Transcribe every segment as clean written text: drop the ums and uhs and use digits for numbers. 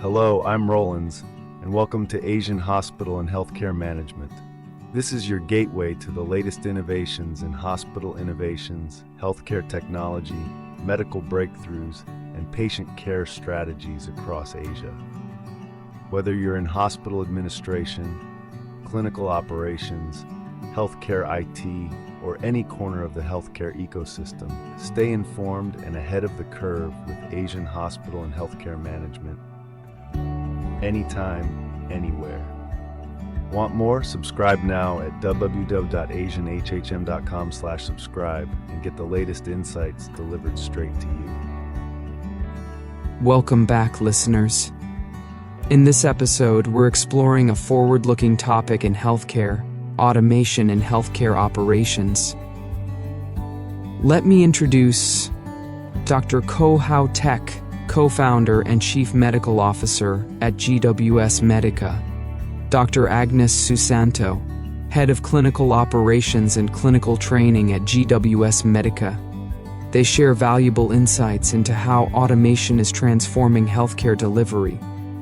Hello, I'm Rollins, and welcome to Asian Hospital and Healthcare Management. This is your gateway to the latest innovations in hospital innovations, healthcare technology, medical breakthroughs, and patient care strategies across Asia. Whether you're in hospital administration, clinical operations, healthcare IT, or any corner of the healthcare ecosystem, stay informed and ahead of the curve with Asian Hospital and Healthcare Management. Anytime, anywhere. Want more? Subscribe now at www.asianhhm.com/subscribe and get the latest insights delivered straight to you. Welcome back, listeners. In this episode, we're exploring a forward-looking topic in healthcare: automation in healthcare operations. Let me introduce Dr. Koh Hau-Tek, co-founder and chief medical officer at GWS Medika, Dr. Agnes Susanto, head of clinical operations and clinical training at GWS Medika. They share valuable insights into how automation is transforming healthcare delivery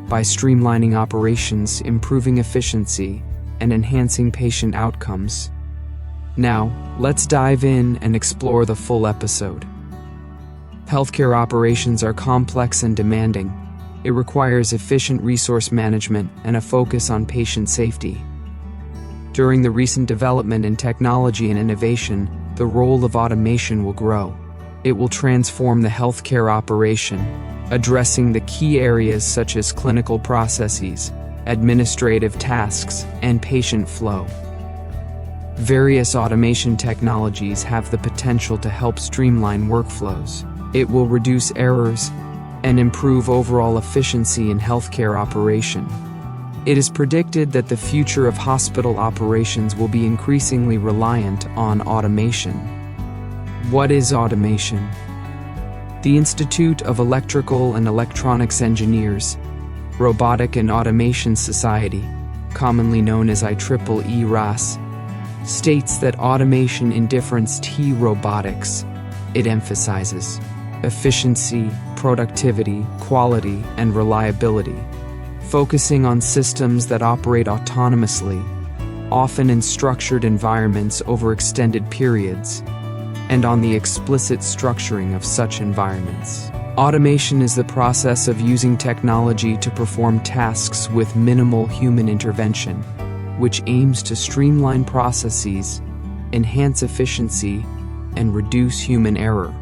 by streamlining operations, improving efficiency, and enhancing patient outcomes. Now, let's dive in and explore the full episode. Healthcare operations are complex and demanding. It requires efficient resource management and a focus on patient safety. During the recent development in technology and innovation, the role of automation will grow. It will transform the healthcare operation, addressing the key areas such as clinical processes, administrative tasks, and patient flow. Various automation technologies have the potential to help streamline workflows. It will reduce errors and improve overall efficiency in healthcare operation. It is predicted that the future of hospital operations will be increasingly reliant on automation. What is automation? The Institute of Electrical and Electronics Engineers, Robotic and Automation Society, commonly known as IEEE RAS, states that automation in different robotics. It emphasizes efficiency, productivity, quality, and reliability, focusing on systems that operate autonomously, often in structured environments over extended periods, and on the explicit structuring of such environments. Automation is the process of using technology to perform tasks with minimal human intervention, which aims to streamline processes, enhance efficiency, and reduce human error.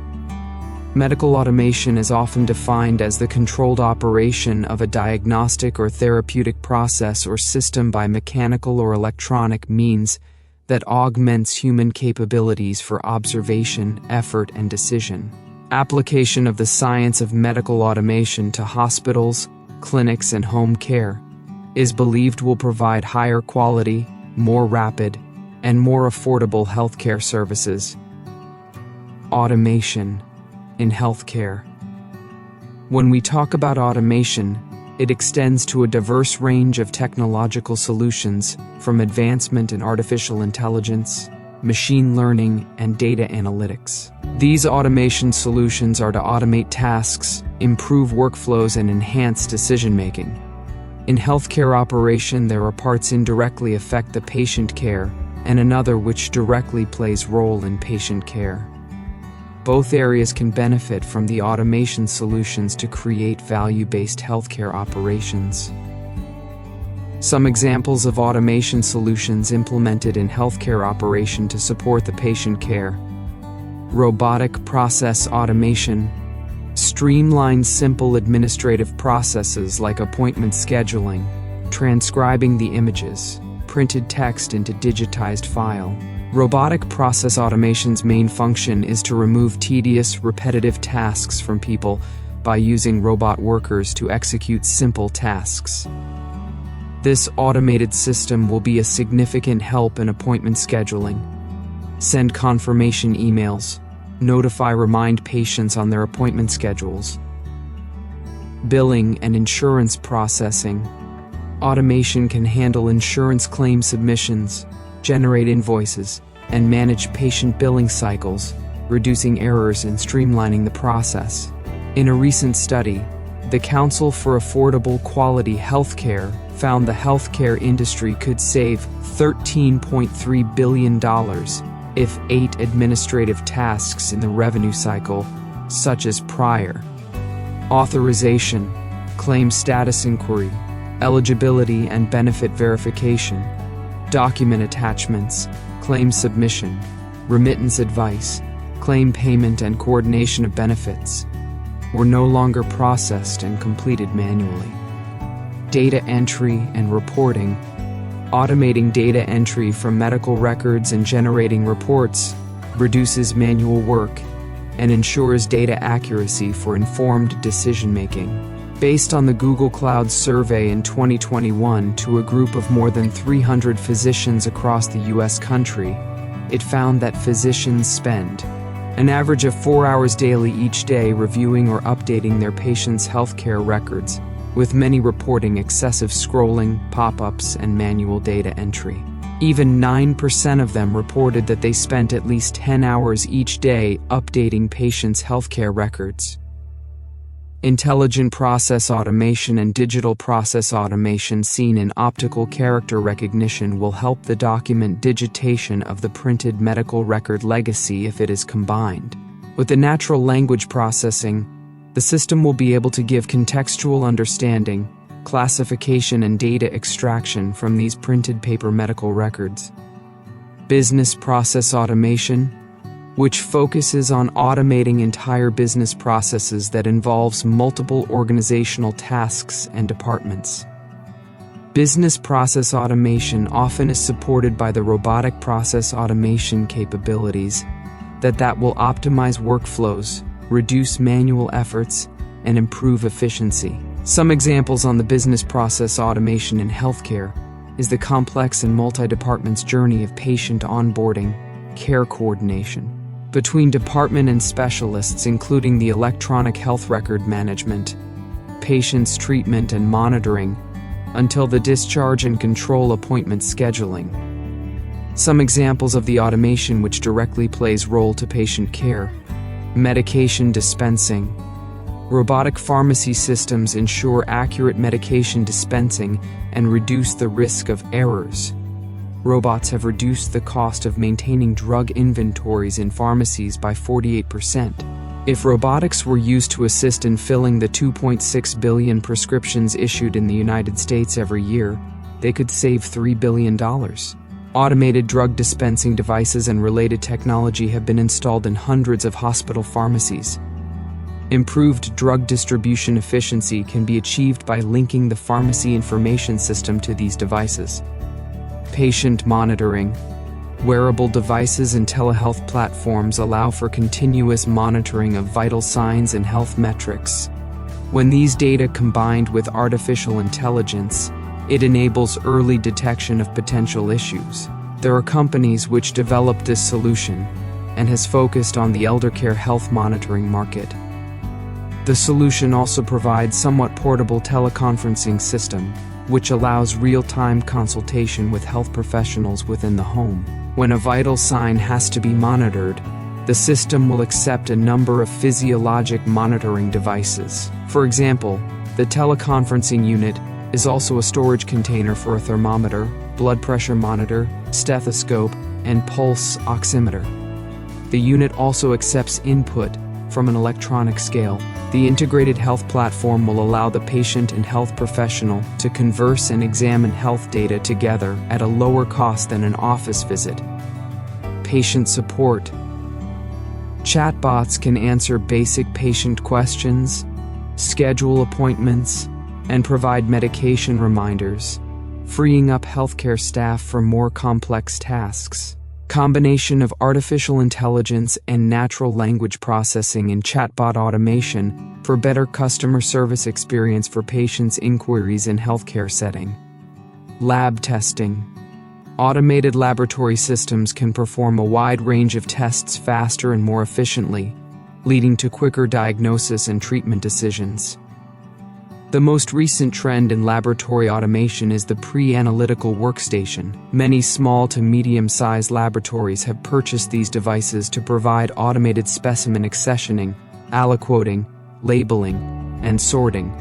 Medical automation is often defined as the controlled operation of a diagnostic or therapeutic process or system by mechanical or electronic means that augments human capabilities for observation, effort, and decision. Application of the science of medical automation to hospitals, clinics, and home care is believed will provide higher quality, more rapid, and more affordable healthcare services. Automation in healthcare. When we talk about automation, it extends to a diverse range of technological solutions, from advancement in artificial intelligence, machine learning, and data analytics. These automation solutions are to automate tasks, improve workflows, and enhance decision-making. In healthcare operation, there are parts indirectly affect the patient care, and another which directly plays role in patient care. Both areas can benefit from the automation solutions to create value-based healthcare operations. Some examples of automation solutions implemented in healthcare operation to support the patient care: robotic process automation streamlines simple administrative processes like appointment scheduling, transcribing the images, printed text into digitized file. Robotic process automation's main function is to remove tedious, repetitive tasks from people by using robot workers to execute simple tasks. This automated system will be a significant help in appointment scheduling. Send confirmation emails, remind patients on their appointment schedules. Billing and insurance processing. Automation can handle insurance claim submissions, generate invoices, and manage patient billing cycles, reducing errors and streamlining the process. In a recent study, the Council for Affordable Quality Healthcare found the healthcare industry could save $13.3 billion if 8 administrative tasks in the revenue cycle, such as prior authorization, claim status inquiry, eligibility and benefit verification, document attachments, claim submission, remittance advice, claim payment and coordination of benefits, were no longer processed and completed manually. Data entry and reporting. Automating data entry from medical records and generating reports reduces manual work and ensures data accuracy for informed decision-making. Based on the Google Cloud survey in 2021 to a group of more than 300 physicians across the U.S. country, it found that physicians spend an average of 4 hours daily each day reviewing or updating their patients' healthcare records, with many reporting excessive scrolling, pop-ups, and manual data entry. Even 9% of them reported that they spent at least 10 hours each day updating patients' healthcare records. Intelligent process automation and digital process automation seen in optical character recognition will help the document digitation of the printed medical record legacy if it is combined with the natural language processing. The system will be able to give contextual understanding, classification, and data extraction from these printed paper medical records. Business process automation, which focuses on automating entire business processes that involves multiple organizational tasks and departments. Business process automation often is supported by the robotic process automation capabilities that will optimize workflows, reduce manual efforts, and improve efficiency. Some examples on the business process automation in healthcare is the complex and multi-departments journey of patient onboarding, care coordination between department and specialists, including the electronic health record management, patients' treatment and monitoring, until the discharge and control appointment scheduling. Some examples of the automation which directly plays role to patient care: medication dispensing. Robotic pharmacy systems ensure accurate medication dispensing and reduce the risk of errors. Robots have reduced the cost of maintaining drug inventories in pharmacies by 48%. If robotics were used to assist in filling the 2.6 billion prescriptions issued in the United States every year, they could save $3 billion. Automated drug dispensing devices and related technology have been installed in hundreds of hospital pharmacies. Improved drug distribution efficiency can be achieved by linking the pharmacy information system to these devices. Patient monitoring. Wearable devices and telehealth platforms allow for continuous monitoring of vital signs and health metrics. When these data combined with artificial intelligence, it enables early detection of potential issues. There are companies which developed this solution and has focused on the eldercare health monitoring market. The solution also provides somewhat portable teleconferencing system, which allows real-time consultation with health professionals within the home. When a vital sign has to be monitored, the system will accept a number of physiologic monitoring devices. For example, the teleconferencing unit is also a storage container for a thermometer, blood pressure monitor, stethoscope, and pulse oximeter. The unit also accepts input from an electronic scale. The integrated health platform will allow the patient and health professional to converse and examine health data together at a lower cost than an office visit. Patient support. Chatbots can answer basic patient questions, schedule appointments, and provide medication reminders, freeing up healthcare staff for more complex tasks. Combination of artificial intelligence and natural language processing in chatbot automation for better customer service experience for patients' inquiries in healthcare setting. Lab testing. Automated laboratory systems can perform a wide range of tests faster and more efficiently, leading to quicker diagnosis and treatment decisions. The most recent trend in laboratory automation is the pre-analytical workstation. Many small to medium-sized laboratories have purchased these devices to provide automated specimen accessioning, aliquoting, labeling, and sorting.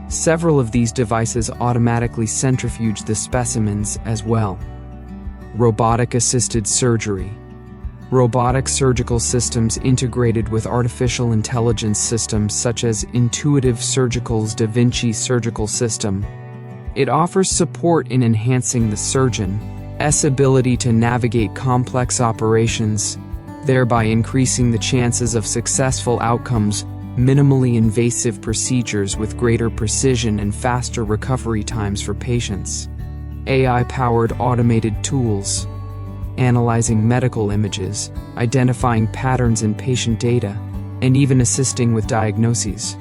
Several of these devices automatically centrifuge the specimens as well. Robotic-assisted surgery. Robotic surgical systems integrated with artificial intelligence systems such as Intuitive Surgical's Da Vinci surgical system. It offers support in enhancing the surgeon's ability to navigate complex operations, thereby increasing the chances of successful outcomes, minimally invasive procedures with greater precision and faster recovery times for patients. AI-powered automated tools, analyzing medical images, identifying patterns in patient data, and even assisting with diagnoses.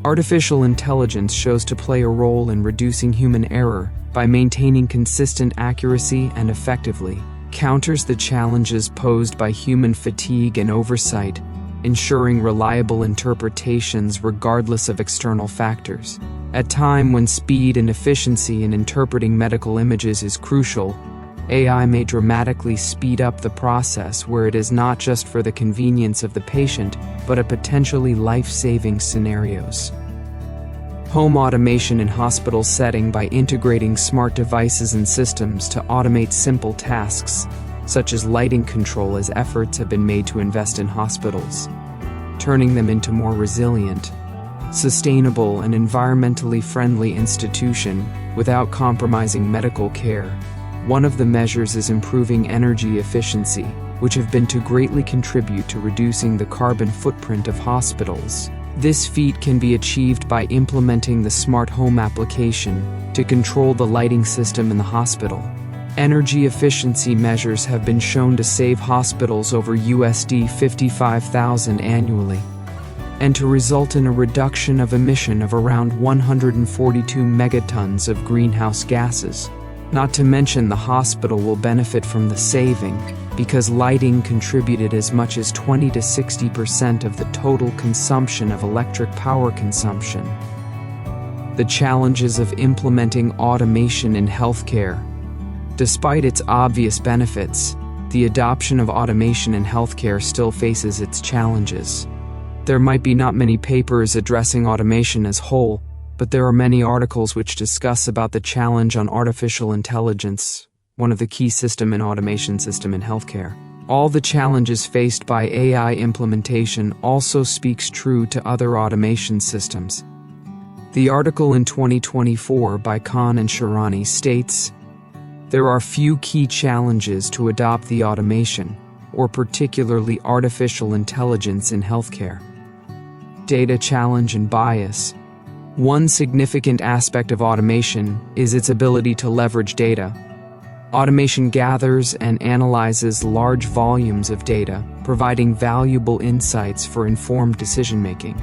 Artificial intelligence shows to play a role in reducing human error by maintaining consistent accuracy and effectively counters the challenges posed by human fatigue and oversight, ensuring reliable interpretations regardless of external factors. At a time when speed and efficiency in interpreting medical images is crucial, AI may dramatically speed up the process where it is not just for the convenience of the patient, but a potentially life-saving scenarios. Home automation in hospital setting by integrating smart devices and systems to automate simple tasks, such as lighting control, as efforts have been made to invest in hospitals, turning them into more resilient, sustainable, and environmentally friendly institution without compromising medical care. One of the measures is improving energy efficiency, which have been to greatly contribute to reducing the carbon footprint of hospitals. This feat can be achieved by implementing the smart home application to control the lighting system in the hospital. Energy efficiency measures have been shown to save hospitals over USD 55,000 annually, and to result in a reduction of emission of around 142 megatons of greenhouse gases. Not to mention the hospital will benefit from the saving, because lighting contributed as much as 20 to 60% of the total consumption of electric power consumption. The challenges of implementing automation in healthcare. Despite its obvious benefits, the adoption of automation in healthcare still faces its challenges. There might be not many papers addressing automation as whole, but there are many articles which discuss about the challenge on artificial intelligence, one of the key system and automation system in healthcare. All the challenges faced by AI implementation also speaks true to other automation systems. The article in 2024 by Khan and Sharani states, there are few key challenges to adopt the automation, or particularly artificial intelligence in healthcare. Data challenge and bias. One significant aspect of automation is its ability to leverage data. Automation gathers and analyzes large volumes of data, providing valuable insights for informed decision-making.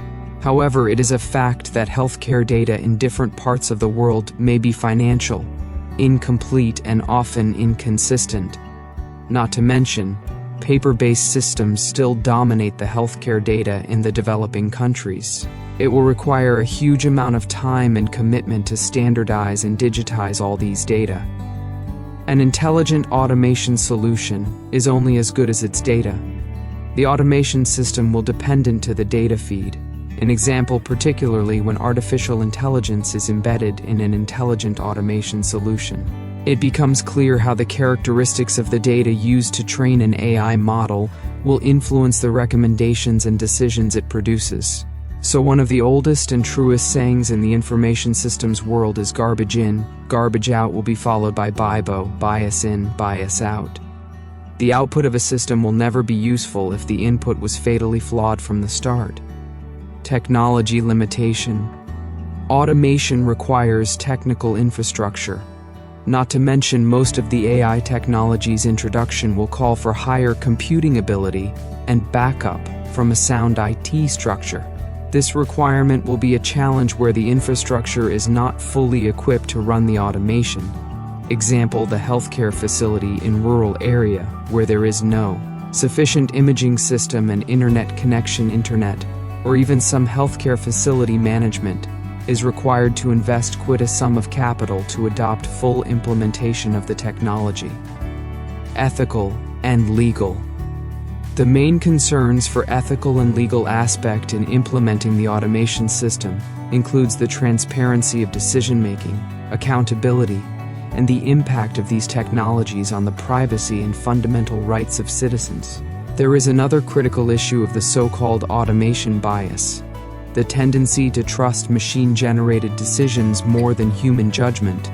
However, it is a fact that healthcare data in different parts of the world may be financial, incomplete, and often inconsistent. Not to mention, paper-based systems still dominate the healthcare data in the developing countries. It will require a huge amount of time and commitment to standardize and digitize all these data. An intelligent automation solution is only as good as its data. The automation system will dependent to the data feed, an example particularly when artificial intelligence is embedded in an intelligent automation solution. It becomes clear how the characteristics of the data used to train an AI model will influence the recommendations and decisions it produces. So one of the oldest and truest sayings in the information systems world is garbage in, garbage out will be followed by BIBO, bias in, bias out. The output of a system will never be useful if the input was fatally flawed from the start. Technology limitation. Automation requires technical infrastructure. Not to mention, most of the AI technology's introduction will call for higher computing ability and backup from a sound IT structure. This requirement will be a challenge where the infrastructure is not fully equipped to run the automation. Example, the healthcare facility in rural area where there is no sufficient imaging system and internet connection, or even some healthcare facility management is required to invest quite a sum of capital to adopt full implementation of the technology. Ethical and legal. The main concerns for ethical and legal aspect in implementing the automation system includes the transparency of decision-making, accountability, and the impact of these technologies on the privacy and fundamental rights of citizens. There is another critical issue of the so-called automation bias, the tendency to trust machine-generated decisions more than human judgment.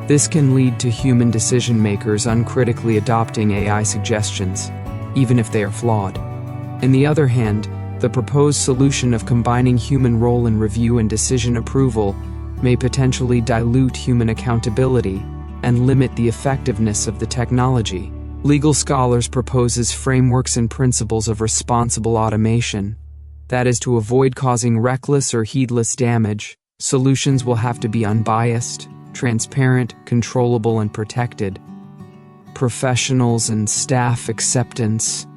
This can lead to human decision-makers uncritically adopting AI suggestions, even if they are flawed. On the other hand, the proposed solution of combining human role in review and decision approval may potentially dilute human accountability and limit the effectiveness of the technology. Legal scholars proposes frameworks and principles of responsible automation. That is, to avoid causing reckless or heedless damage, solutions will have to be unbiased, transparent, controllable, and protected. Professionals and staff acceptance.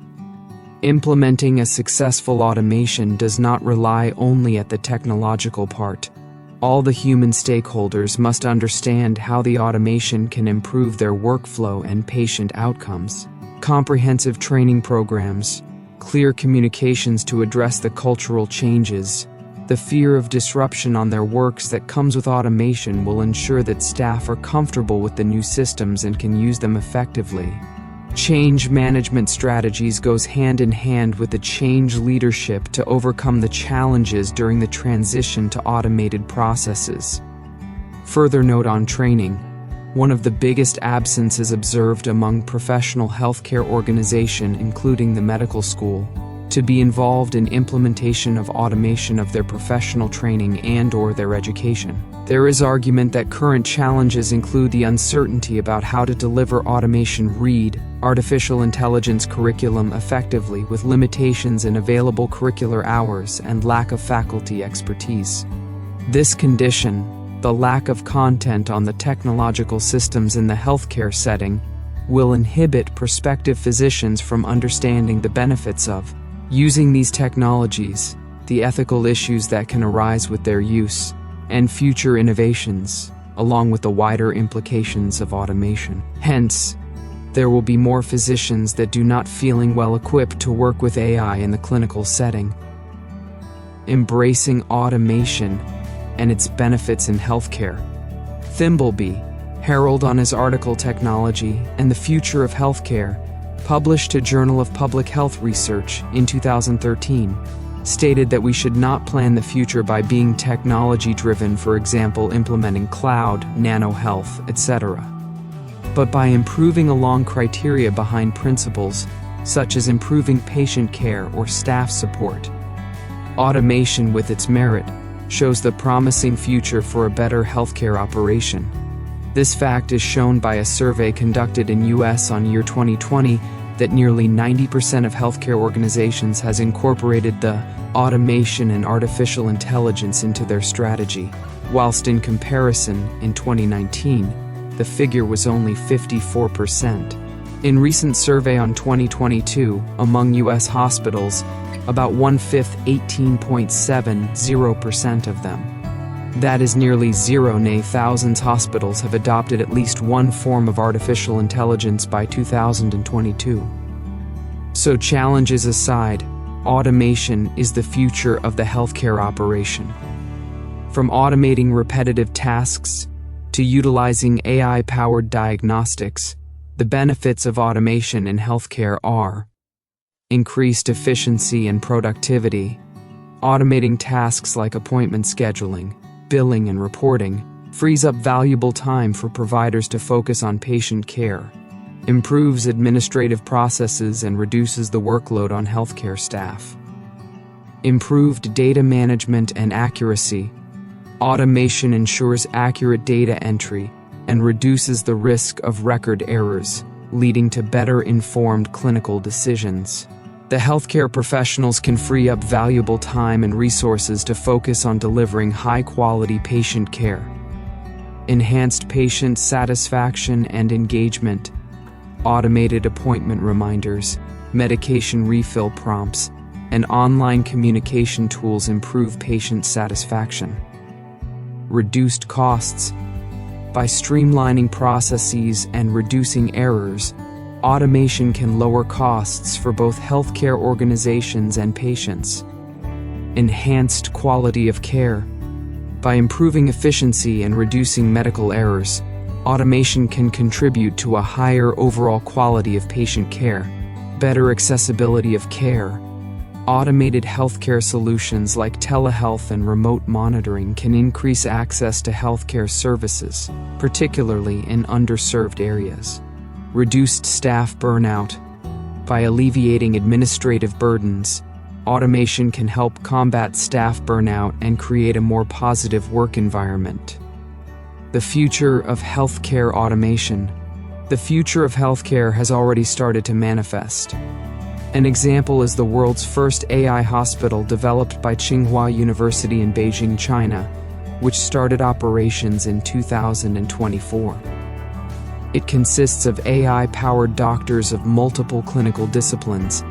Implementing a successful automation does not rely only at the technological part. All the human stakeholders must understand how the automation can improve their workflow and patient outcomes. Comprehensive training programs, clear communications to address the cultural changes, the fear of disruption on their works that comes with automation will ensure that staff are comfortable with the new systems and can use them effectively. Change management strategies goes hand in hand with the change leadership to overcome the challenges during the transition to automated processes. Further note on training. One of the biggest absences observed among professional healthcare organizations, including the medical school, to be involved in implementation of automation of their professional training and/or their education. There is argument that current challenges include the uncertainty about how to deliver automation read, artificial intelligence curriculum effectively with limitations in available curricular hours and lack of faculty expertise. This condition, the lack of content on the technological systems in the healthcare setting, will inhibit prospective physicians from understanding the benefits of using these technologies, the ethical issues that can arise with their use, and future innovations, along with the wider implications of automation. Hence, there will be more physicians that do not feeling well equipped to work with AI in the clinical setting. Embracing automation and its benefits in healthcare. Thimbleby, Harold on his article Technology and the Future of Healthcare, published to Journal of Public Health Research in 2013, stated that we should not plan the future by being technology-driven, for example implementing cloud, nano-health, etc., but by improving along criteria behind principles, such as improving patient care or staff support. Automation with its merit shows the promising future for a better healthcare operation. This fact is shown by a survey conducted in US on year 2020 that nearly 90% of healthcare organizations has incorporated the automation and artificial intelligence into their strategy, whilst in comparison, in 2019, the figure was only 54%. In recent survey on 2022, among US hospitals, about 1/5, 18.70% of them. That is nearly zero. Thousands hospitals have adopted at least one form of artificial intelligence by 2022. So challenges aside, automation is the future of the healthcare operation. From automating repetitive tasks to utilizing AI-powered diagnostics, the benefits of automation in healthcare are increased efficiency and productivity. Automating tasks like appointment scheduling, billing, and reporting frees up valuable time for providers to focus on patient care, improves administrative processes, and reduces the workload on healthcare staff. Improved data management and accuracy. Automation ensures accurate data entry and reduces the risk of record errors, leading to better informed clinical decisions. The healthcare professionals can free up valuable time and resources to focus on delivering high-quality patient care. Enhanced patient satisfaction and engagement. Automated appointment reminders, medication refill prompts, and online communication tools improve patient satisfaction. Reduced costs. By streamlining processes and reducing errors, automation can lower costs for both healthcare organizations and patients. Enhanced quality of care. By improving efficiency and reducing medical errors, automation can contribute to a higher overall quality of patient care. Better accessibility of care. Automated healthcare solutions like telehealth and remote monitoring can increase access to healthcare services, particularly in underserved areas. Reduced staff burnout. By alleviating administrative burdens, automation can help combat staff burnout and create a more positive work environment. The future of healthcare automation. The future of healthcare has already started to manifest. An example is the world's first AI hospital developed by Tsinghua University in Beijing, China, which started operations in 2024. It consists of AI-powered doctors of multiple clinical disciplines,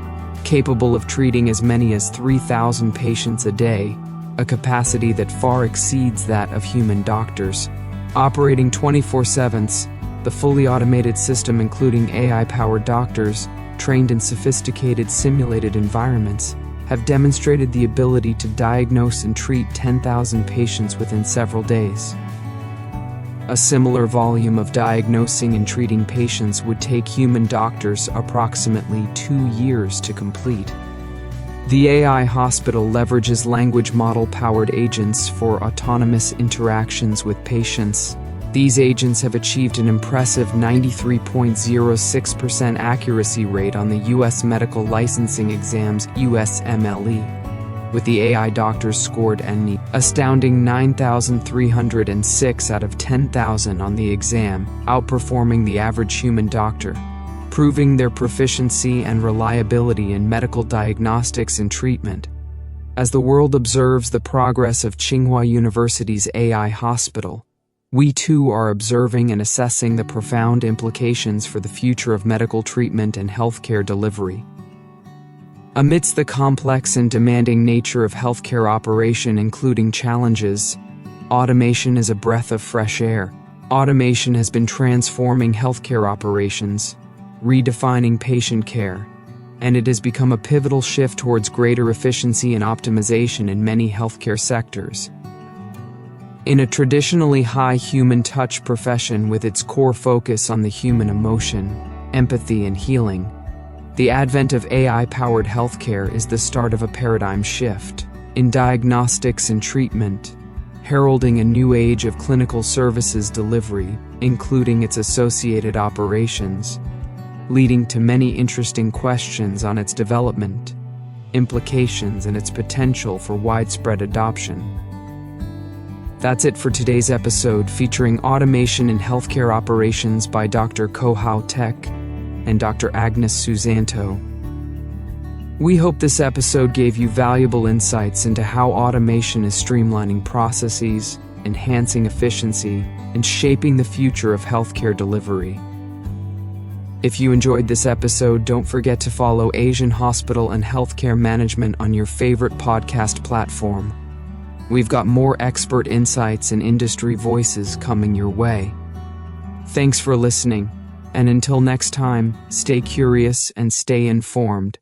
capable of treating as many as 3,000 patients a day, a capacity that far exceeds that of human doctors. Operating 24/7, the fully automated system, including AI-powered doctors, trained in sophisticated simulated environments, have demonstrated the ability to diagnose and treat 10,000 patients within several days. A similar volume of diagnosing and treating patients would take human doctors approximately 2 years to complete. The AI hospital leverages language model-powered agents for autonomous interactions with patients. These agents have achieved an impressive 93.06% accuracy rate on the U.S. medical licensing exams USMLE, with the AI doctors scored an astounding 9,306 out of 10,000 on the exam, outperforming the average human doctor, proving their proficiency and reliability in medical diagnostics and treatment. As the world observes the progress of Tsinghua University's AI hospital, we too are observing and assessing the profound implications for the future of medical treatment and healthcare delivery. Amidst the complex and demanding nature of healthcare operation, including challenges, automation is a breath of fresh air. Automation has been transforming healthcare operations, redefining patient care, and it has become a pivotal shift towards greater efficiency and optimization in many healthcare sectors. In a traditionally high human touch profession with its core focus on the human emotion, empathy, and healing, the advent of AI-powered healthcare is the start of a paradigm shift in diagnostics and treatment, heralding a new age of clinical services delivery, including its associated operations, leading to many interesting questions on its development, implications, and its potential for widespread adoption. That's it for today's episode, featuring automation in healthcare operations by Dr. Koh Hau-Tek and Dr. Agnes Susanto. We hope this episode gave you valuable insights into how automation is streamlining processes, enhancing efficiency, and shaping the future of healthcare delivery. If you enjoyed this episode, don't forget to follow Asian Hospital and Healthcare Management on your favorite podcast platform. We've got more expert insights and industry voices coming your way. Thanks for listening, and until next time, stay curious and stay informed.